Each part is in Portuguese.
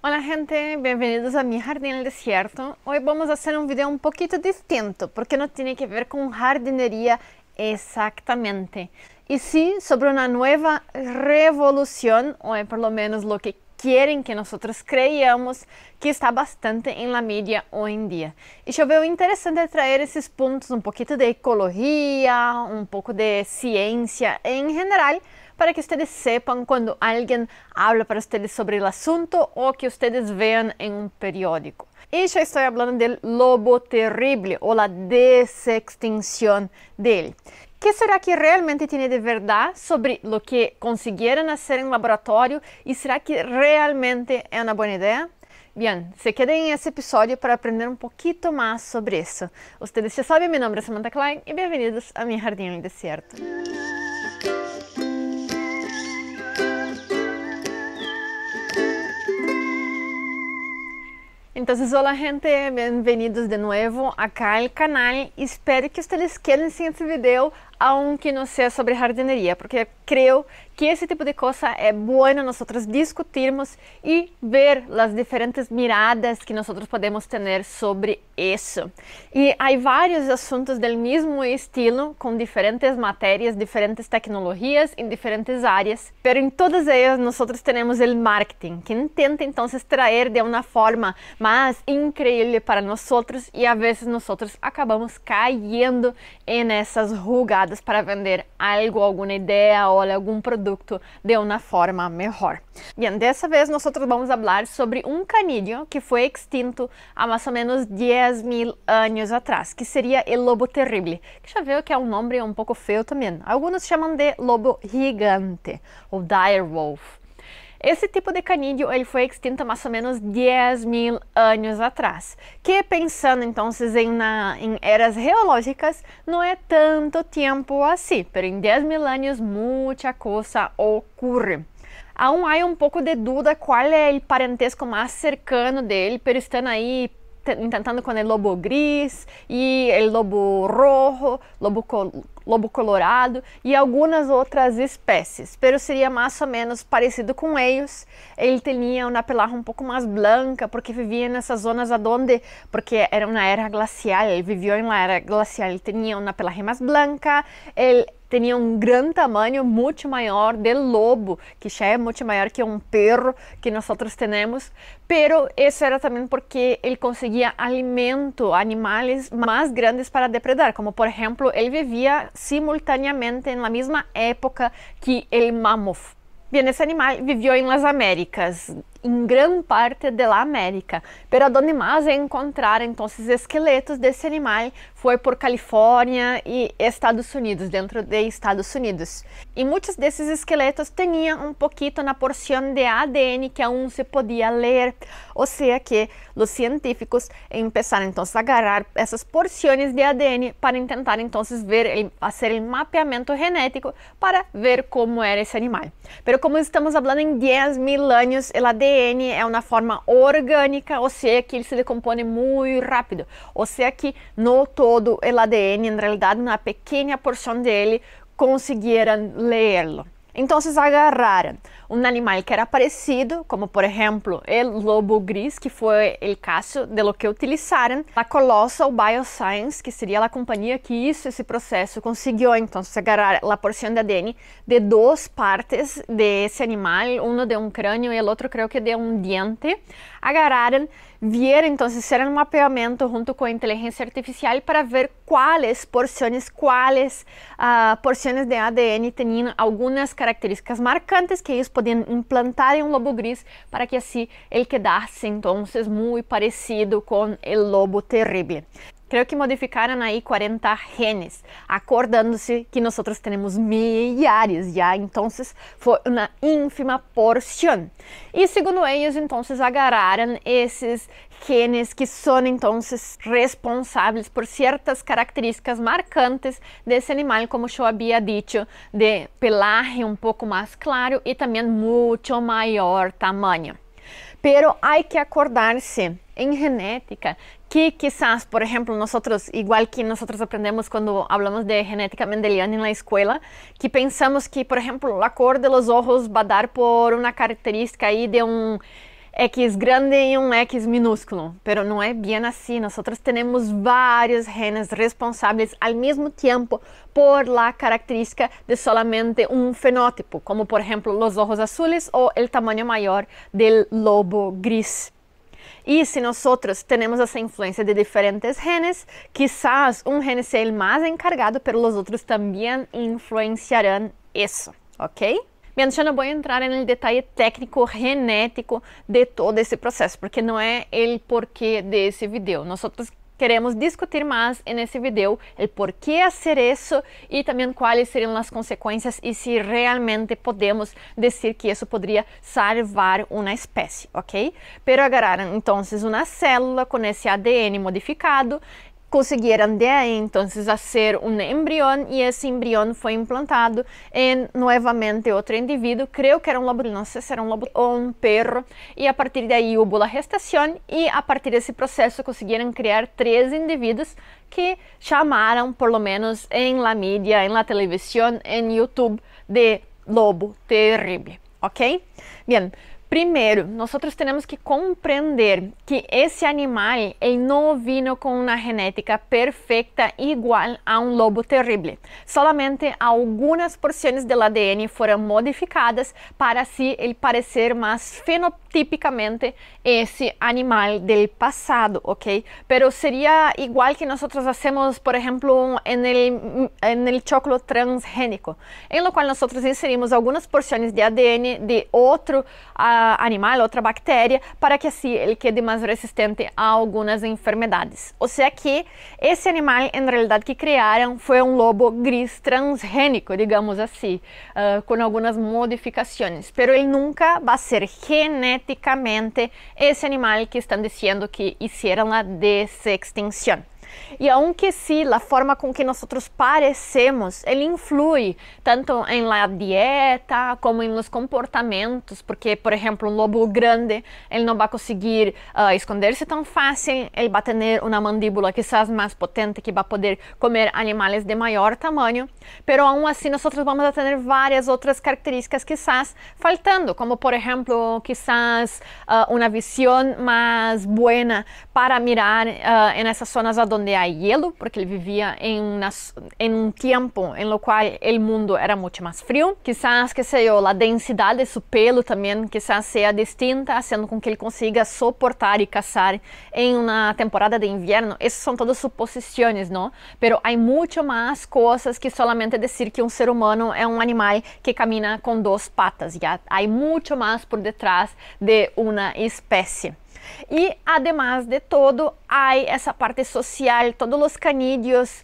Hola gente, bienvenidos a mi jardín en el desierto. Hoy vamos a hacer un video un poquito distinto porque no tiene que ver con jardinería exactamente. Y sí, sobre una nueva revolución, o por lo menos lo que quieren que nosotros creamos, que está bastante en la media hoy en día. Y yo veo interesante traer esos puntos, un poquito de ecología, un poco de ciencia en general, para que ustedes sepan cuando alguien habla para ustedes sobre el asunto o que ustedes vean en un periódico. Y yo estoy hablando del lobo terrible o la desextinción de él. ¿Qué será que realmente tiene de verdad sobre lo que consiguieron hacer en laboratorio y será que realmente es una buena idea? Bien, se queden en ese episodio para aprender un poquito más sobre eso. Ustedes ya saben, mi nombre es Samantha Klein y bienvenidos a mi jardín en el desierto. Entonces, hola gente, bienvenidos de nuevo acá al canal. Espero que ustedes quédense en este video, aunque no sea sobre jardinería, porque creo que ese tipo de cosa es bueno nosotros discutirmos y ver las diferentes miradas que nosotros podemos tener sobre eso. Y hay varios asuntos del mismo estilo, con diferentes materias, diferentes tecnologías en diferentes áreas, pero en todas ellas nosotros tenemos el marketing, que intenta entonces traer de una forma más increíble para nosotros y a veces nosotros acabamos cayendo en esas jugadas para vender algo, alguna idea o algún producto de una forma mejor. Bien, dessa vez nosotros vamos a hablar sobre un canillo que fue extinto a más o menos 10.000 años atrás, que sería el lobo terrible, que já veo que é um nome um pouco feio também. Algunos chamam de lobo gigante ou direwolf. Esse tipo de canillo ele foi extinto há mais ou menos 10.000 anos atrás, que pensando então em eras geológicas não é tanto tempo assim, mas em 10.000 anos muita coisa ocorre. Aún há um pouco de dúvida qual é o parentesco mais cercano dele, pero estão aí intentando com o lobo gris e o lobo rojo, lobo colorado e algumas outras espécies, pero seria mais ou menos parecido com eles. Ele tinha uma pelagem um pouco mais branca porque vivia nessas zonas aonde, porque era uma era glacial, ele viveu em uma era glacial, ele tinha uma pelagem mais branca, ele tinha um grande tamanho, muito maior del lobo, que já é muito maior que um perro que nós temos, pero isso era também porque ele conseguia alimento, animais mais grandes para depredar, como por exemplo, ele vivia simultaneamente na mesma época que o mammoth. Bien, esse animal viveu em las Américas, em grande parte da América, pero onde mais encontrar então esqueletos desse animal foi por Califórnia e Estados Unidos, dentro de Estados Unidos. E muitos desses esqueletos tinham um pouquinho na porção de ADN que aún se podia ler, ou seja que os científicos começaram então a agarrar essas porções de ADN para tentar então ver, fazer o mapeamento genético para ver como era esse animal. Pero como estamos falando em 10.000 anos, o ADN é uma forma orgânica, ou seja que ele se decompõe muito rápido, ou seja que não todo o ADN, em realidade uma pequena porção dele, conseguiram lerlo. Então, agarraram um animal que era parecido, como por exemplo o lobo gris, que foi o caso de lo que utilizaram. A Colossal Bioscience, que seria a companhia que hizo esse processo, conseguiu então agarrar a porção de ADN de duas partes desse animal, um de um crânio e o outro creio que de um diente. Agarraram, vieram então, fizeram um mapeamento junto com a inteligência artificial para ver quais porções de ADN tinham algumas características marcantes que eles podiam implantar em um lobo gris para que assim ele quedasse então muito parecido com o lobo terrível. Creio que modificaram aí 40 genes, acordando-se que nós temos milhares já, então foi uma ínfima porção. E segundo eles, então, agarraram esses genes que são, então, responsáveis por certas características marcantes desse animal, como eu havia dito, de pelagem um pouco mais claro e também muito maior tamanho. Pero hay que acordarse en genética que quizás, por ejemplo, nosotros, igual que nosotros aprendemos cuando hablamos de genética mendeliana en la escuela, que pensamos que, por ejemplo, la cor de los ojos va a dar por una característica ahí de un X grande y un X minúsculo, pero no es bien así. Nosotros tenemos varios genes responsables al mismo tiempo por la característica de solamente un fenótipo, como por ejemplo los ojos azules o el tamaño mayor del lobo gris. Y si nosotros tenemos esa influencia de diferentes genes, quizás un gen sea el más encargado, pero los otros también influenciarán eso, ¿ok? Bien, yo no voy a entrar en el detalle técnico, genético de todo ese proceso, porque no es el porqué de ese video. Nosotros queremos discutir más en ese video el por qué hacer eso y también cuáles serían las consecuencias y si realmente podemos decir que eso podría salvar una especie, ¿ok? Pero agarraron entonces una célula con ese ADN modificado, consiguieron de ahí entonces hacer un embrión y ese embrión fue implantado en nuevamente otro individuo, creo que era un lobo, no sé si era un lobo o un perro, y a partir de ahí hubo la gestación y a partir de ese proceso consiguieron crear 3 individuos que llamaron, por lo menos en la media, en la televisión, en YouTube, de lobo terrible, ¿ok? Bien. Primero, nosotros tenemos que comprender que ese animal no vino con una genética perfecta igual a un lobo terrible. Solamente algunas porciones del ADN fueron modificadas para así el parecer más fenotípicamente ese animal del pasado, ¿ok? Pero sería igual que nosotros hacemos, por ejemplo, en el choclo transgénico, en lo cual nosotros inserimos algunas porciones de ADN de otro animal, otra bacteria, para que así él quede más resistente a algunas enfermedades. O sea que ese animal en realidad que crearon fue un lobo gris transgénico, digamos así, con algunas modificaciones, pero él nunca va a ser genéticamente ese animal que están diciendo que hicieron la desextinción. Y aunque sí, la forma con que nosotros parecemos, él influye tanto en la dieta como en los comportamientos, porque, por ejemplo, un lobo grande, él no va a conseguir esconderse tan fácil, él va a tener una mandíbula quizás más potente que va a poder comer animales de mayor tamaño, pero aún así nosotros vamos a tener varias otras características quizás faltando, como por ejemplo, quizás una visión más buena para mirar en esas zonas donde hay hielo, porque él vivía en un tiempo en lo cual el mundo era mucho más frío. Quizás, qué sé yo, la densidad de su pelo también quizás sea distinta, haciendo con que él consiga soportar y cazar en una temporada de invierno. Esas son todas suposiciones, ¿no? Pero hay mucho más cosas que solamente decir que un ser humano es un animal que camina con 2 patas. Ya hay mucho más por detrás de una especie. Y además de todo, hay esa parte social. Todos los canídeos,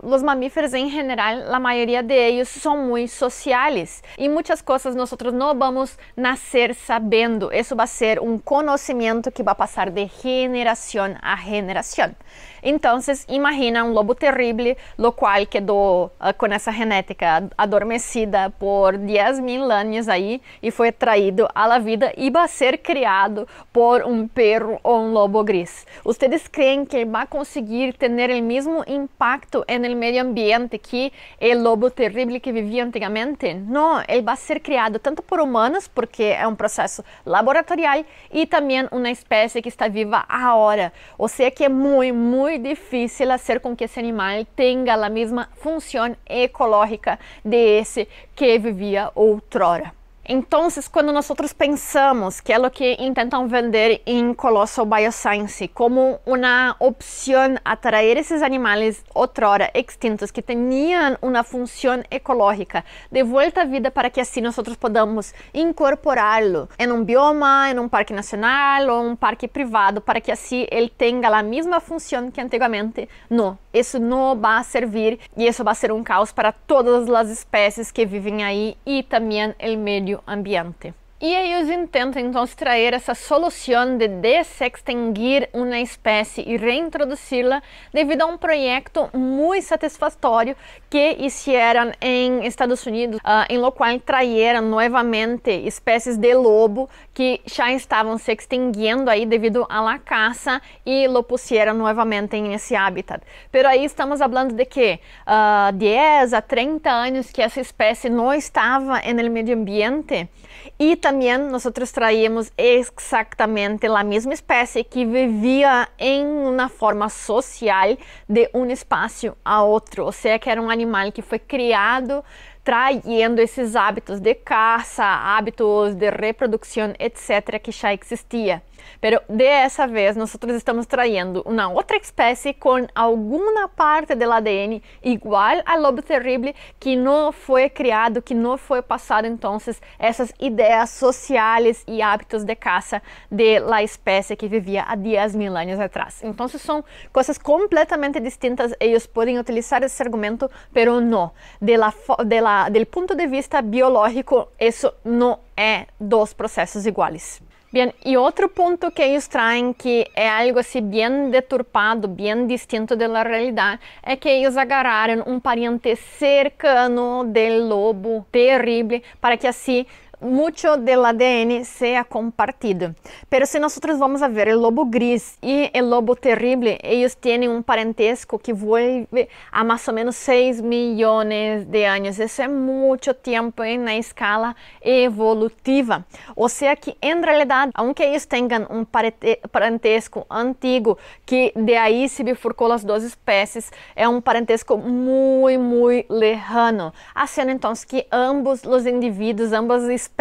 los mamíferos en general, la mayoría de ellos son muy sociales. Y muchas cosas nosotros no vamos a nacer sabiendo. Eso va a ser un conocimiento que va a pasar de generación a generación. Entonces, imagina un lobo terrible, lo cual quedó con esa genética adormecida por 10.000 años ahí y fue traído a la vida y va a ser criado por un perro o un lobo gris. ¿Ustedes creen que va a conseguir tener el mismo impacto en el medio ambiente que el lobo terrible que vivía antigamente? No, él va a ser criado tanto por humanos, porque es un proceso laboratorial, y también una especie que está viva ahora. O sea que es muy difícil hacer con que ese animal tenga la misma función ecológica de ese que vivía outrora. Entonces, cuando nosotros pensamos, que es lo que intentan vender en Colossal Bioscience, como una opción a traer esos animales outrora extintos que tenían una función ecológica de vuelta a vida para que así nosotros podamos incorporarlo en un bioma, en un parque nacional o un parque privado, para que así él tenga la misma función que antiguamente, no, eso no va a servir y eso va a ser un caos para todas las especies que viven ahí y también el medio ambiente. Y ellos intentan entonces traer esa solución de desextinguir una especie y reintroducirla debido a un proyecto muy satisfactorio que hicieron en Estados Unidos, en lo cual trajeron nuevamente especies de lobo que já estavam se extinguindo aí devido à la caça y lo pusieron nuevamente en ese hábitat. Pero ahí estamos hablando de que 10 a 30 años que esa especie no estaba en el medio ambiente, y también nosotros traíamos exactamente la misma especie que vivía en una forma social de un espacio a otro, o sea que era un animal que fue criado trayendo esses hábitos de caça, hábitos de reproducción, etc., que já existia. Pero dessa vez, nós estamos trayendo uma outra espécie com alguma parte do ADN igual ao lobo terrible, que não foi criado, que não foi passado, então, essas ideias sociais e hábitos de caça de la espécie que vivia há 10.000 anos atrás. Então, são coisas completamente distintas. Eles podem utilizar esse argumento, pero não. Do ponto de vista biológico, isso não é dos processos iguais. Bien, y otro punto que ellos traen, que es algo así bien deturpado, bien distinto de la realidad, es que ellos agarraron un pariente cercano del lobo terrible para que así mucho del ADN sea compartido. Pero si nosotros vamos a ver el lobo gris y el lobo terrible, ellos tienen un parentesco que vuelve a más o menos 6 millones de años. Eso es mucho tiempo en la escala evolutiva. O sea que en realidad, aunque ellos tengan un parentesco antiguo, que de ahí se bifurcó las dos especies, es un parentesco muy, muy lejano, haciendo entonces que ambos los individuos, ambas espécies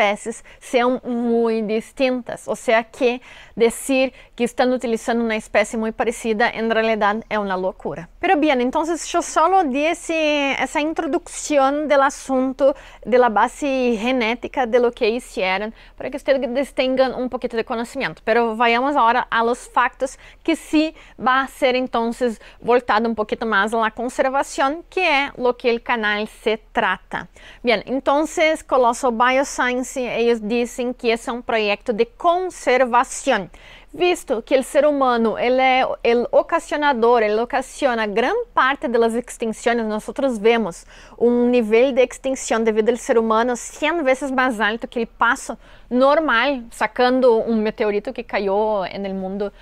são muito distintas, ou seja que dizer que estão utilizando uma espécie muito parecida, em realidade é uma loucura. Pero bien, então eu só disse essa introdução do assunto de la base genética de lo que hicieron, para que ustedes tenham um pouquinho de conhecimento. Pero vayamos agora a los factos, que sí va a ser entonces voltado un poquito más a la conservación, que es lo que el canal se trata. Bien, entonces Colossal Bioscience, ellos dicen que es un proyecto de conservación. Visto que o ser humano ele é o ocasionador, ele ocasiona gran parte das extinções, nós vemos um nível de extinção devido ao ser humano 100 vezes mais alto que o passo normal, sacando um meteorito que caiu no mundo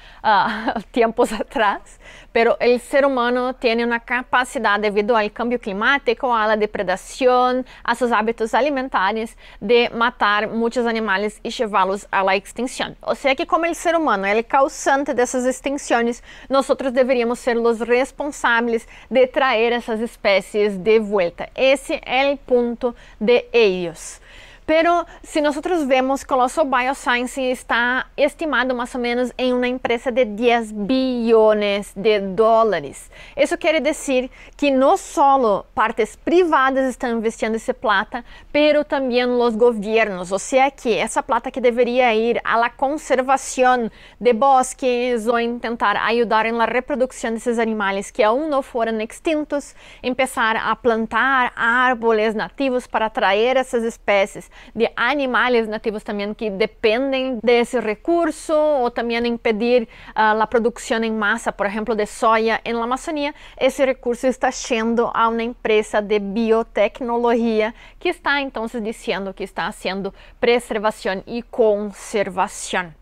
tempos atrás. Pero o ser humano tem uma capacidade, devido ao cambio climático, à depredação, a seus hábitos alimentares, de matar muitos animais e levá-los à extinção. Ou seja que, como o ser humano é o causante dessas extinções, nós deveríamos ser os responsáveis de trazer essas espécies de volta. Esse é o ponto de eles. Pero se nós vemos, Colossal Bioscience está estimado mais ou menos em uma empresa de 10 bilhões de dólares. Isso quer dizer que não só partes privadas estão investindo essa plata, pero também os governos. Ou seja que essa plata que deveria ir à la conservação de bosques ou em tentar ajudar na reprodução desses animais que aún não foram extintos, começar a plantar árvores nativos para atrair essas espécies de animais nativos também que dependem desse recurso, ou também impedir a produção em massa, por exemplo, de soja na Amazônia. Esse recurso está sendo a uma empresa de biotecnologia que está então dizendo que está fazendo preservação e conservação.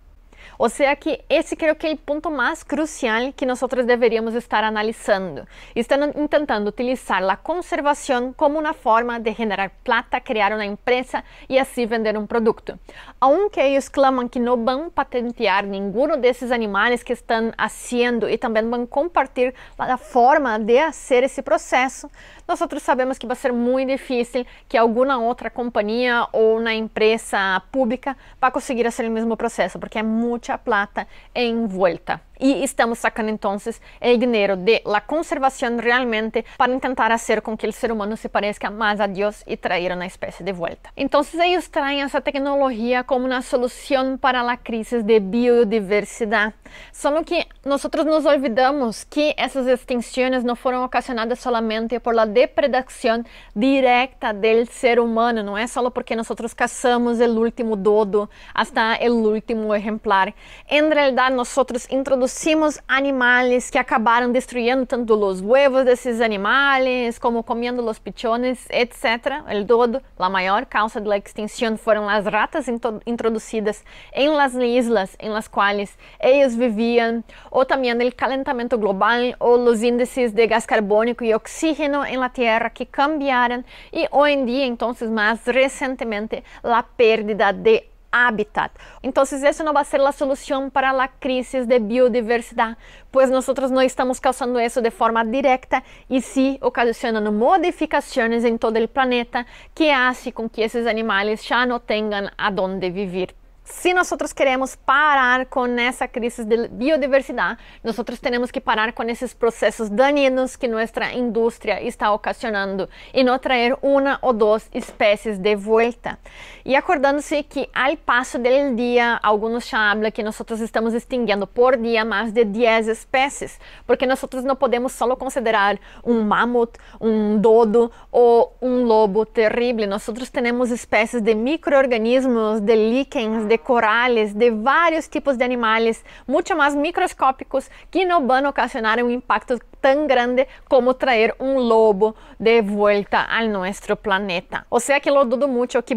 Ou seja que esse creo que é o ponto mais crucial que nós deveríamos estar analisando. Estão tentando utilizar a conservação como uma forma de generar plata, criar uma empresa e assim vender um produto. Aunque eles clamam que não vão patentear nenhum desses animais que estão fazendo e também vão compartilhar a forma de fazer esse processo, nós sabemos que vai ser muito difícil que alguma outra companhia ou uma empresa pública vá conseguir fazer o mesmo processo, porque é muita plata envuelta. E estamos sacando então o dinheiro de la conservação realmente para tentar fazer com que o ser humano se pareça mais a Deus e trazer uma espécie de volta. Então eles traem essa tecnologia como uma solução para a crise de biodiversidade. Só que nós nos olvidamos que essas extinções não foram ocasionadas solamente por la depredação direta do ser humano. Não é só porque nós caçamos o último dodo hasta o último exemplar. Em realidade, nós introduzimos producimos animales que acabaron destruyendo tanto los huevos de esos animales como comiendo los pichones, etc. El todo, la mayor causa de la extinción fueron las ratas introducidas en las islas en las cuales ellos vivían, o también el calentamiento global o los índices de gas carbónico y oxígeno en la tierra que cambiaron, y hoy en día, entonces más recientemente, la pérdida de hábitat. Entonces eso no va a ser la solución para la crisis de biodiversidad, pues nosotros no estamos causando eso de forma directa y sí ocasionando modificaciones en todo el planeta que hace con que esos animales ya no tengan a dónde vivir. Si nosotros queremos parar con esa crisis de biodiversidad, nosotros tenemos que parar con esos procesos dañinos que nuestra industria está ocasionando y no traer una o dos especies de vuelta. Y acordándose que al paso del día, algunos ya hablan que nosotros estamos extinguiendo por día más de 10 especies, porque nosotros no podemos solo considerar un mamut, un dodo o un lobo terrible. Nosotros tenemos especies de microorganismos, de líquens, de corales, de vários tipos de animales, muito mais microscópicos, que não vão ocasionar um impacto tão grande como trazer um lobo de volta ao nosso planeta. Ou seja, que eu dudo muito que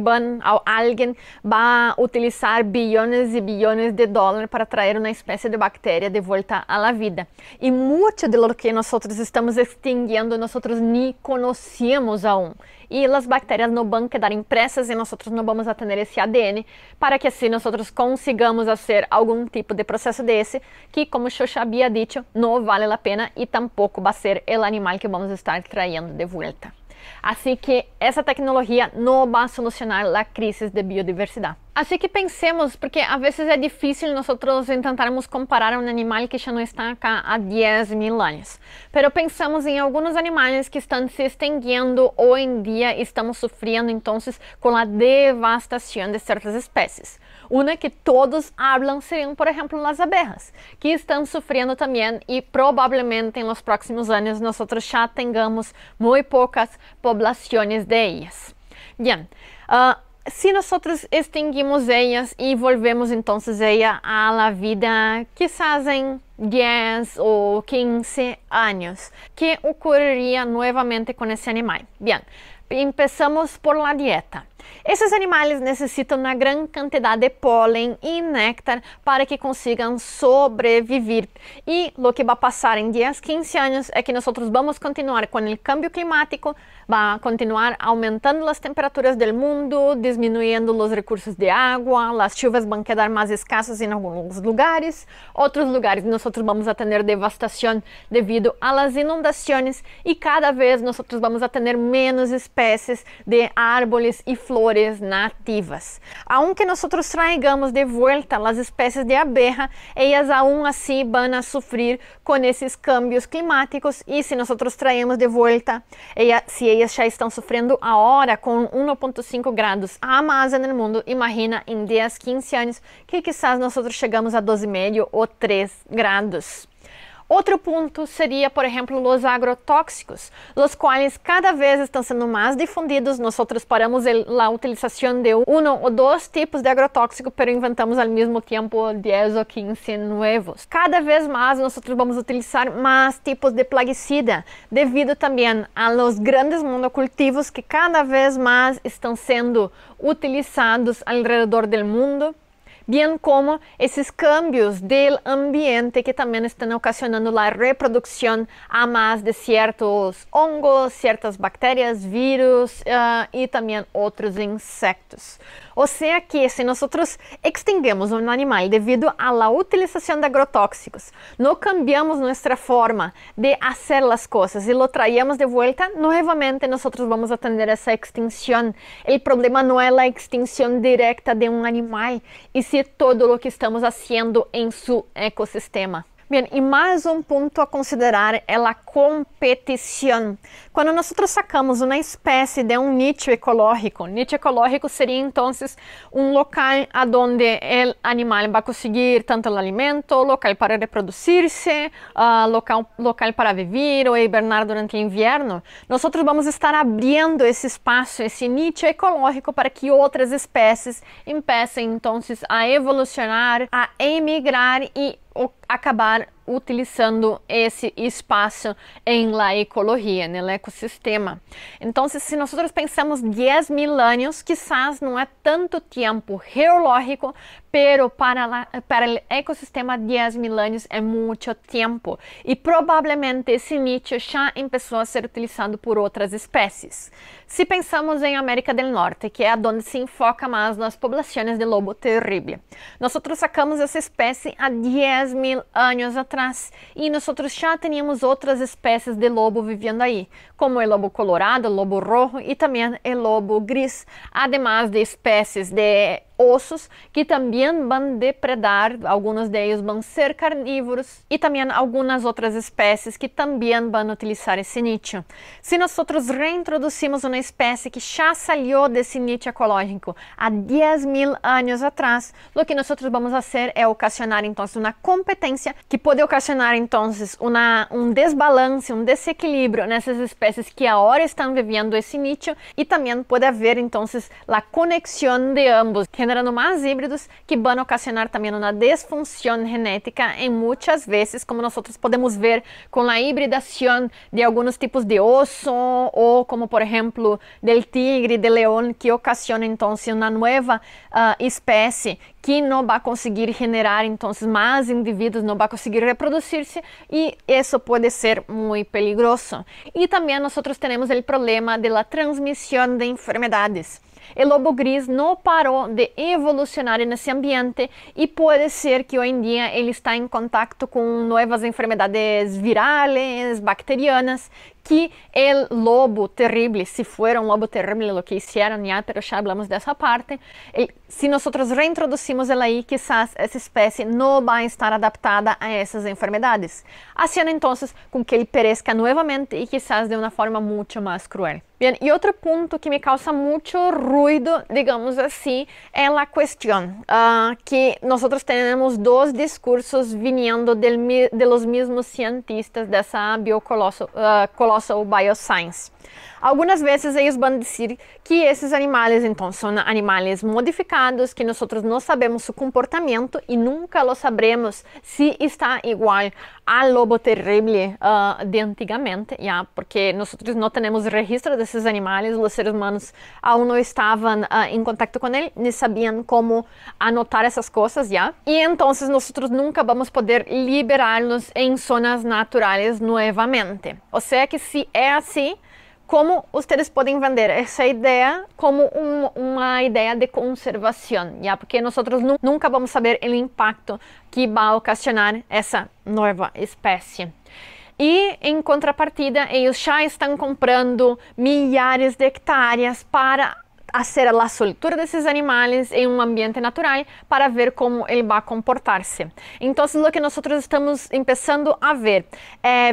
alguém vai utilizar bilhões e bilhões de dólares para trazer uma espécie de bactéria de volta à vida. E muito de lo que nós estamos extinguindo, nós nem conhecemos aún. E as bactérias não vão quedar impressas e nós não vamos a ter esse ADN para que assim nós consigamos fazer algum tipo de processo desse que, como eu já havia dito, não vale a pena e tampouco vai ser o animal que vamos estar traindo de volta. Assim que essa tecnologia não vai solucionar a crise de biodiversidade. Assim que pensemos, porque a vezes é difícil nós tentarmos comparar um animal que já não está cá há 10.000 anos. Pero pensamos em alguns animais que estão se extinguindo hoje em dia e estamos sofrendo então com a devastação de certas espécies. Uma que todos falam seriam, por exemplo, as abejas, que estão sofrendo também e provavelmente em los próximos anos nós já tenhamos muito poucas populações de elas. Bem, se nós extinguimos elas e volvemos então ela à vida quizás em 10 ou 15 anos, que ocorreria novamente com esse animal? Bem, empezamos por la dieta. Esses animais necessitam uma grande quantidade de pólen e néctar para que consigam sobreviver. E o que vai passar em 10, 15 anos é que nós vamos continuar com o câmbio climático, vai continuar aumentando as temperaturas do mundo, diminuindo os recursos de água, as chuvas vão quedar mais escassas em alguns lugares, outros lugares nós vamos a ter devastação devido às inundações e cada vez nós vamos a ter menos espécies de árvores e flores nativas. Aunque nós traigamos de volta as espécies de abeja, elas aún assim vão a sofrer com esses cambios climáticos e se nós traemos de volta, se elas já estão sofrendo agora com 1,5 graus a mais no mundo, imagina em 10, 15 anos que quizás nós chegamos a 2,5 ou 3 graus. Outro ponto seria, por exemplo, os agrotóxicos, os quais cada vez estão sendo mais difundidos. Nós paramos a utilização de um ou dois tipos de agrotóxico, mas inventamos ao mesmo tempo 10 ou 15 novos. Cada vez mais nós vamos utilizar mais tipos de plaguicida, devido também aos grandes monocultivos que cada vez mais estão sendo utilizados ao redor do mundo, bem como esses cambios do ambiente que também estão ocasionando a reprodução a mais de certos hongos, certas bactérias, vírus e também outros insectos. Ou seja que se nós extinguimos um animal devido à utilização de agrotóxicos, não cambiamos nossa forma de fazer as coisas e lo traíamos de volta, novamente nós vamos a ter essa extinção. O problema não é a extinção direta de um animal, e sim todo o que estamos fazendo em seu ecossistema. Bem, e mais um ponto a considerar é a competição. Quando nós sacamos uma espécie de um nicho ecológico seria então um local onde o animal vai conseguir tanto o alimento, local para reproduzir-se, local para viver ou hibernar durante o inverno. Nós vamos estar abrindo esse espaço, esse nicho ecológico para que outras espécies empecem então a evolucionar, a emigrar e acabar utilizando esse espaço em la ecologia, no ecossistema. Então, se nós pensamos 10.000 anos, quizás não é tanto tempo geológico, pero para o ecossistema 10.000 anos é muito tempo. E provavelmente esse nicho já começou a ser utilizado por outras espécies. Se pensamos em América do Norte, que é onde se enfoca mais nas populações de lobo terrível, nós sacamos essa espécie há 10.000 anos atrás e nós já tínhamos outras espécies de lobo vivendo aí, como o lobo colorado, o lobo rojo e também o lobo gris, además de espécies de ossos que também vão depredar, alguns deles vão ser carnívoros e também algumas outras espécies que também vão utilizar esse nicho. Se nós reintroduzimos uma espécie que já saiu desse nicho ecológico há 10.000 anos atrás, o que nós vamos fazer é ocasionar então uma competência que pode ocasionar então desbalance, desequilíbrio nessas espécies que agora estão vivendo esse nicho e também pode haver então a conexão de ambos, generando mais híbridos que vão ocasionar também uma disfunção genética em muitas vezes, como nós podemos ver com a hibridação de alguns tipos de osso ou como por exemplo del tigre, del leão, que ocasiona então uma nova espécie que não vai conseguir generar então mais indivíduos, não vai conseguir reproduzir-se e isso pode ser muito peligroso. E também nós temos o problema da transmissão de enfermidades. O lobo gris não parou de evolucionar nesse ambiente e pode ser que hoje em dia ele está em contato com novas enfermidades virais, bacterianas, que o lobo terrível, se for um lobo terrível, o que hicieron ya, pero já falamos dessa parte, se nós reintroduzimos ela aí, quizás essa espécie não vai estar adaptada a essas enfermidades, haciendo então com que ele perezca novamente e quizás de uma forma muito mais cruel. Bien, e outro ponto que me causa muito ruído, digamos assim, é a questão que nós temos dois discursos vindo de los mesmos cientistas dessa Colossal Bioscience. Algumas vezes eles vão dizer que esses animais então são animais modificados, que nós não sabemos seu comportamento e nunca lo sabremos se está igual ao lobo terrível de antigamente, porque nós não temos registro desses animais, os seres humanos aún não estavam em contato com ele, nem sabiam como anotar essas coisas, e então nós nunca vamos poder liberá-los em zonas naturais novamente. Ou seja que se é assim, como vocês podem vender essa ideia como uma ideia de conservação, porque nós nunca vamos saber o impacto que vai ocasionar essa nova espécie. E, em contrapartida, eles já estão comprando milhares de hectares para fazer a soltura desses animais em um ambiente natural para ver como ele vai comportar-se. Então, o que nós estamos começando a ver é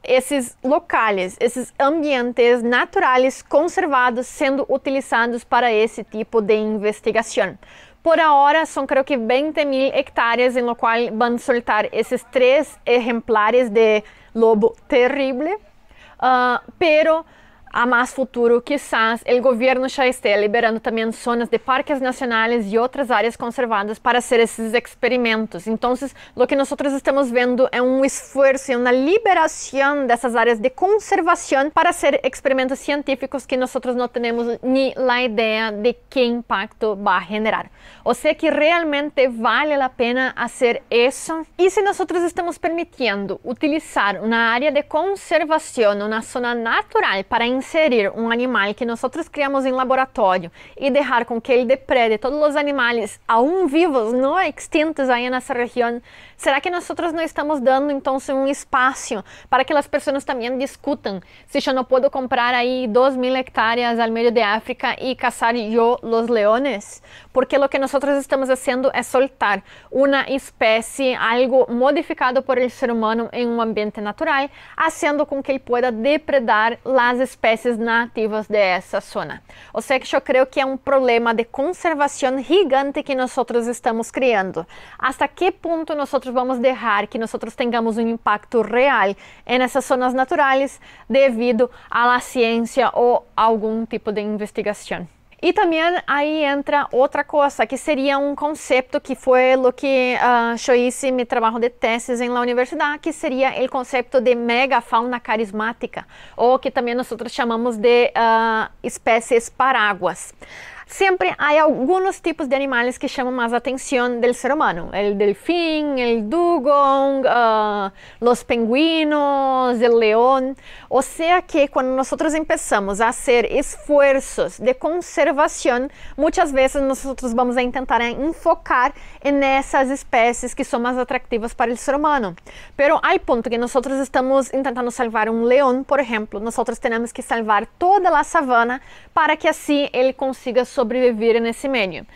esses locais, esses ambientes naturais conservados sendo utilizados para esse tipo de investigação. Por agora, são creio que 20.000 hectares em lo qual vão soltar esses 3 exemplares de lobo terrível, pero a mais futuro, quizás, o governo já esteja liberando também zonas de parques nacionais e outras áreas conservadas para fazer esses experimentos. Então, o que nós estamos vendo é um esforço, uma liberação dessas áreas de conservação para fazer experimentos científicos que nós não temos nem a ideia de que impacto vai generar. Ou seja, que realmente vale a pena fazer isso. E se nós estamos permitindo utilizar uma área de conservação, uma zona natural para inserir um animal que nós criamos em laboratório e deixar com que ele deprede todos os animais aún vivos, não extintos aí nessa região, será que nós não estamos dando então um espaço para que as pessoas também discutam se eu não posso comprar aí 2.000 hectares ao meio de África e caçar eu os leões? Porque o que nós estamos fazendo é soltar uma espécie, algo modificado por el ser humano em um ambiente natural, fazendo com que ele possa depredar as espécies nativas dessa zona. Ou seja, que eu creio que é um problema de conservação gigante que nós estamos criando. Hasta que ponto nós vamos deixar que nós tenhamos um impacto real nessas zonas naturais devido à ciência ou algum tipo de investigação? E também aí entra outra coisa, que seria um conceito que foi o que eu hice meu trabalho de tesis na universidade, que seria o conceito de megafauna carismática, ou que também nós chamamos de espécies paráguas. Sempre há alguns tipos de animais que chamam mais a atenção do ser humano. O delfim, o dugong, os pinguinos, o leão. Ou seja que quando nós começamos a fazer esforços de conservação, muitas vezes nós vamos a tentar enfocar nessas espécies que são mais atrativas para o ser humano. Pero ao ponto que nós estamos tentando salvar um leão, por exemplo, nós temos que salvar toda a savana para que assim ele consiga sobreviver nesse meio.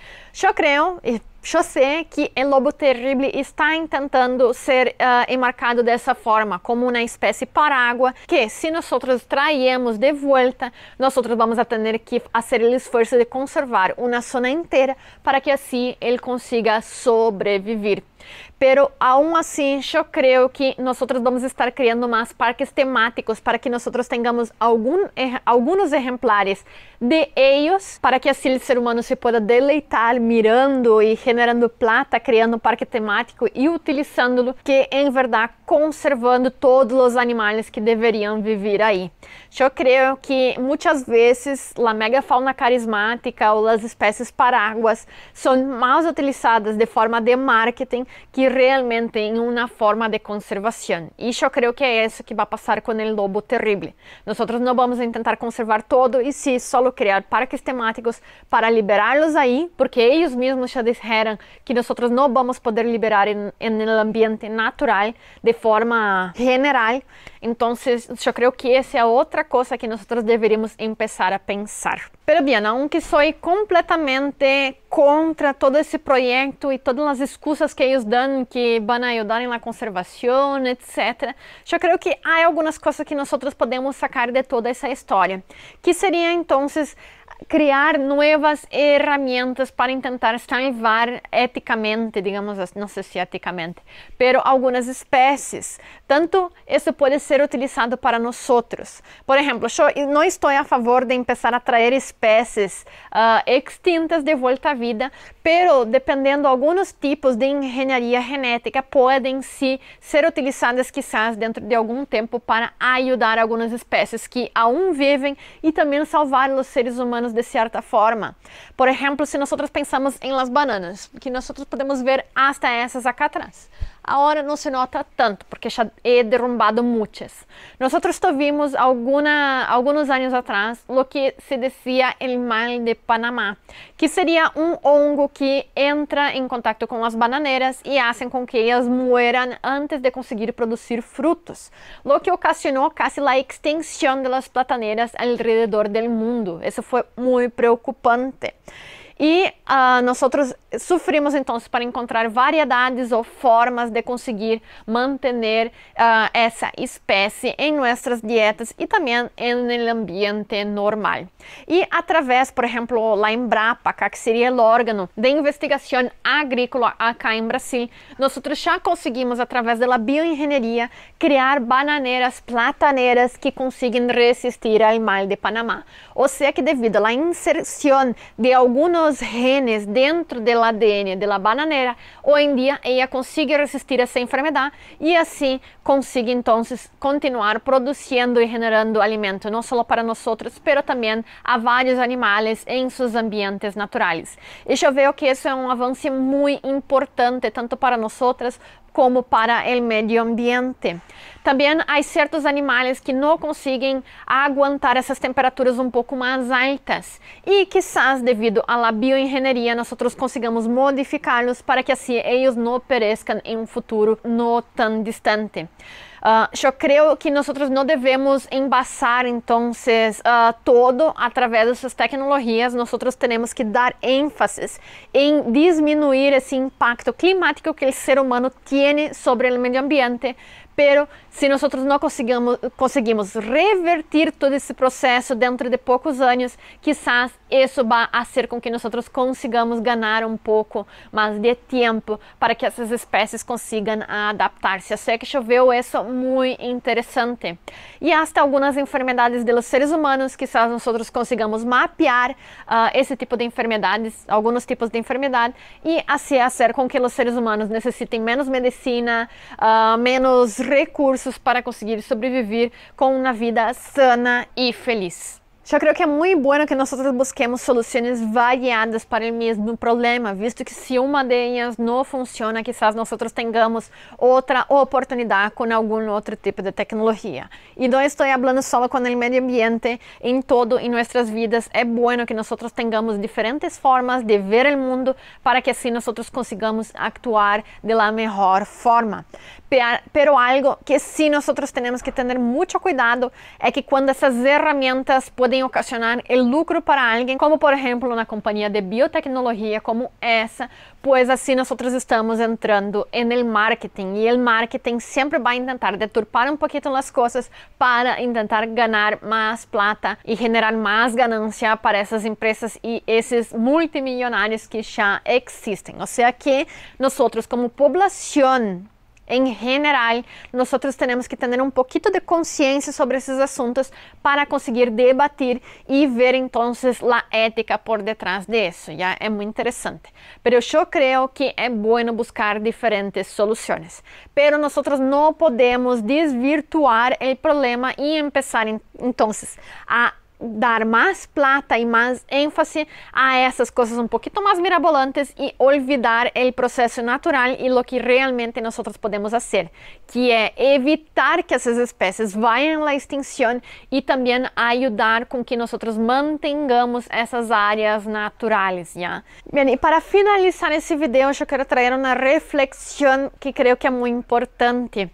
Eu sei que o lobo terrível está tentando ser enmarcado dessa forma, como uma espécie parágua, que se nós traímos de volta, nós vamos a ter que fazer o esforço de conservar uma zona inteira para que assim ele consiga sobreviver. Pero aún assim, eu creio que nós vamos estar criando mais parques temáticos para que nós tenhamos alguns exemplares de eles, para que assim o ser humano se pueda deleitar mirando e generando plata, criando um parque temático e utilizando-lo, que em verdade conservando todos os animais que deveriam viver aí. Eu creio que muitas vezes a megafauna carismática ou as espécies paráguas são mais utilizadas de forma de marketing que realmente em uma forma de conservação. E eu creio que é isso que vai passar com o lobo terrível. Nós não vamos tentar conservar todo e sim só criar parques temáticos para liberá-los aí, porque eles mesmos já disseram que nós não vamos poder liberar no ambiente natural de forma general. Então, eu creio que essa é outra coisa que nós deveríamos começar a pensar. Pero bien, aunque sou completamente contra todo esse projeto e todas as excusas que eles dão que vão ajudar na conservação, etc., eu creio que há algumas coisas que nós podemos sacar de toda essa história, que seria então criar novas ferramentas para tentar salvar eticamente, digamos, não sei se eticamente, pero algumas espécies. Tanto isso pode ser utilizado para nós outros. Por exemplo, eu não estou a favor de começar a trazer espécies extintas de volta à vida, pero dependendo alguns tipos de engenharia genética podem sim ser utilizadas quizás dentro de algum tempo para ajudar algumas espécies que aún vivem e também salvar os seres humanos de certa forma. Por exemplo, se nós pensamos em las bananas, que nós podemos ver hasta essas acá atrás. Agora não se nota tanto, porque já he derrumbado muitas. Nós tivemos alguns anos atrás o que se dizia el mal de Panamá, que seria um hongo que entra em contato com as bananeiras e faz com que elas mueram antes de conseguir produzir frutos, o que ocasionou quase a extinção das plataneiras alrededor do mundo. Isso foi muito preocupante. E nós sofrimos então para encontrar variedades ou formas de conseguir manter essa espécie em nossas dietas e também no ambiente normal. E através, por exemplo, la Embrapa, que seria o órgão de investigação agrícola acá em Brasil, nós já conseguimos, através da bioengenharia, criar bananeiras plataneiras que conseguem resistir ao mal de Panamá. Ou seja que devido à inserção de alguns genes dentro do ADN da bananeira, hoje em dia ela consegue resistir a essa enfermidade e assim consegue então continuar produzindo e generando alimento, não só para nós, mas também a vários animais em seus ambientes naturais. E eu vejo que isso é um avanço muito importante, tanto para nós como para o meio ambiente. Também há certos animais que não conseguem aguentar essas temperaturas um pouco mais altas e quizás devido à bioengenharia nós consigamos modificá-los para que assim eles não pereçam em um futuro não tão distante. Eu creio que nós não devemos embasar então todo através dessas tecnologias. Nós temos que dar ênfase em diminuir esse impacto climático que o ser humano tem sobre o meio ambiente. Pero se nós não conseguimos revertir todo esse processo dentro de poucos anos, quizás isso vai fazer com que nós consigamos ganhar um pouco mais de tempo para que essas espécies consigam adaptar-se. Eu sei que eu vejo isso muy interesante. Y hasta algunas enfermedades de los seres humanos, quizás nosotros consigamos mapear ese tipo de enfermedades, algunos tipos de enfermedad, y así hacer con que los seres humanos necesiten menos medicina, menos recursos para conseguir sobrevivir con una vida sana y feliz. Yo creo que es muy bueno que nosotros busquemos soluciones variadas para el mismo problema, visto que si una de ellas no funciona, quizás nosotros tengamos otra oportunidad con algún otro tipo de tecnología. Y no estoy hablando solo con el medio ambiente, en todo en nuestras vidas es bueno que nosotros tengamos diferentes formas de ver el mundo para que así nosotros consigamos actuar de la mejor forma. Pero algo que sí nosotros tenemos que tener mucho cuidado es que cuando esas herramientas pueden ocasionar el lucro para alguien, como por ejemplo una compañía de biotecnología como esa, pues así nosotros estamos entrando en el marketing, y el marketing siempre va a intentar deturpar un poquito las cosas para intentar ganar más plata y generar más ganancia para esas empresas y esos multimillonarios que ya existen. O sea que nosotros como población en general, nosotros tenemos que tener un poquito de conciencia sobre esos asuntos para conseguir debatir y ver entonces la ética por detrás de eso. Ya es muy interesante. Pero yo creo que es bueno buscar diferentes soluciones. Pero nosotros no podemos desvirtuar el problema y empezar entonces a dar más plata y más énfasis a esas cosas un poquito más mirabolantes y olvidar el proceso natural y lo que realmente nosotros podemos hacer, que es evitar que esas especies vayan a la extinción y también ayudar con que nosotros mantengamos esas áreas naturales, ¿ya? Bien, y para finalizar ese video yo quiero traer una reflexión que creo que es muy importante.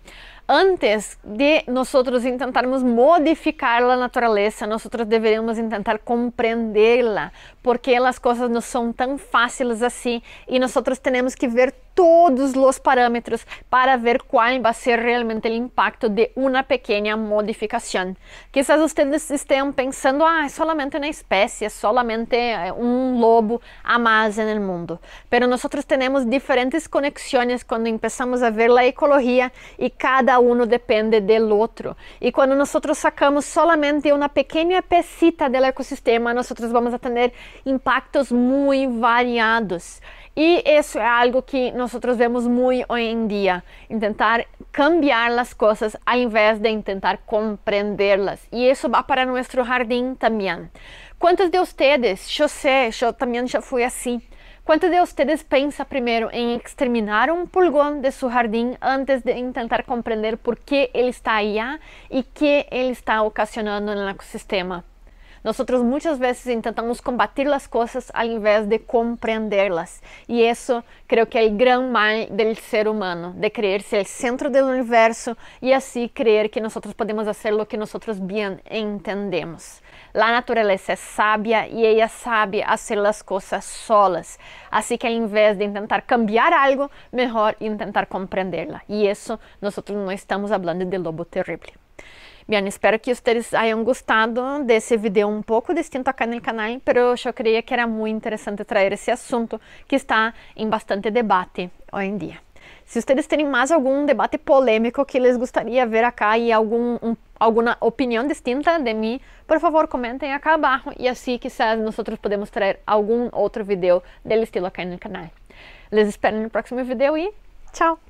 Antes de nosotros intentarmos modificar la naturaleza, nosotros deberíamos intentar comprenderla, porque las cosas no son tan fáciles así y nosotros tenemos que ver todos los parámetros para ver cuál va a ser realmente el impacto de una pequeña modificación. Quizás ustedes estén pensando, es solamente una especie, es solamente un lobo a más en el mundo. Pero nosotros tenemos diferentes conexiones cuando empezamos a ver la ecología y cada uno depende del otro. Y cuando nosotros sacamos solamente una pequeña pecita del ecosistema, nosotros vamos a tener impactos muy variados. Y eso es algo que nosotros vemos muy hoy en día, intentar cambiar las cosas al invés de intentar comprenderlas. Y eso va para nuestro jardín también. ¿Cuántos de ustedes, yo sé, yo también ya fui así, cuántos de ustedes piensan primero en exterminar un pulgón de su jardín antes de intentar comprender por qué él está allá y qué él está ocasionando en el ecosistema? Nosotros muchas veces intentamos combatir las cosas al invés de comprenderlas. Y eso creo que es el gran mal del ser humano, de creerse el centro del universo y así creer que nosotros podemos hacer lo que nosotros bien entendemos. La naturaleza es sabia y ella sabe hacer las cosas solas. Así que al invés de intentar cambiar algo, mejor intentar comprenderla. Y eso nosotros no estamos hablando del lobo terrible. Bien, espero que ustedes hayan gostado de ese video un poco distinto acá en el canal, pero yo creía que era muy interesante traer ese asunto que está en bastante debate hoy en día. Si ustedes tienen más algún debate polémico que les gustaría ver acá y alguna opinión distinta de mí, por favor comenten acá abajo y así quizás nosotros podemos traer algún otro video del estilo acá en el canal. Les espero en el próximo video y chao!